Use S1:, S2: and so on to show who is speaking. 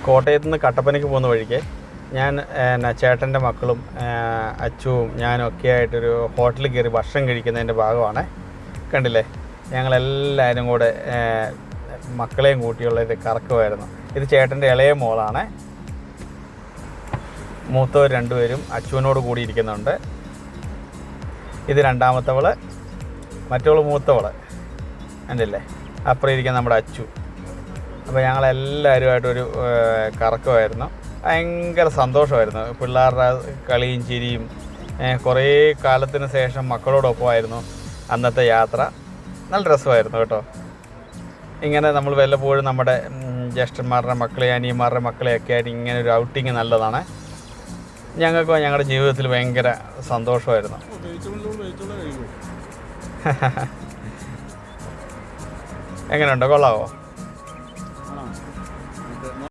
S1: കോട്ടയത്ത് നിന്ന് കട്ടപ്പനയ്ക്ക് പോകുന്ന വഴിക്ക് ഞാൻ ചേട്ടൻ്റെ മക്കളും അച്ചുവും ഞാനും ഒക്കെ ആയിട്ടൊരു ഹോട്ടലിൽ കയറി ഭക്ഷണം കഴിക്കുന്നതിൻ്റെ ഭാഗമാണ്. കണ്ടില്ലേ, ഞങ്ങളെല്ലാവരും കൂടെ മക്കളെയും കൂട്ടിയുള്ളൊരു കറക്കമായിരുന്നു. ഇത് ചേട്ടൻ്റെ ഇളയ മോളാണ്. മൂത്തവർ രണ്ടുപേരും അച്ചുവിനോട് കൂടി ഇരിക്കുന്നുണ്ട്. ഇത് രണ്ടാമത്തവൾ, മറ്റവൾ മൂത്തവൾ. കണ്ടില്ലേ, അപ്പുറം ഇരിക്കുന്ന നമ്മുടെ അച്ചു. അപ്പോൾ ഞങ്ങളെല്ലാവരുമായിട്ടൊരു കറക്കമായിരുന്നു. ഭയങ്കര സന്തോഷമായിരുന്നു. പിള്ളേരുടെ കളിയും ചിരിയും. കുറേ കാലത്തിന് ശേഷം മക്കളോടൊപ്പമായിരുന്നു അന്നത്തെ യാത്ര. നല്ല രസമായിരുന്നു കേട്ടോ. ഇങ്ങനെ നമ്മൾ വല്ലപ്പോഴും നമ്മുടെ ജ്യേഷ്ഠന്മാരുടെ മക്കളെ, അനിയന്മാരുടെ മക്കളെയൊക്കെ ആയിട്ട് ഇങ്ങനെ ഒരു ഔട്ടിങ് നല്ലതാണ്. ഞങ്ങൾക്ക് ഞങ്ങളുടെ ജീവിതത്തിൽ ഭയങ്കര സന്തോഷമായിരുന്നു. എങ്ങനെയുണ്ട്, കൊള്ളാമോ?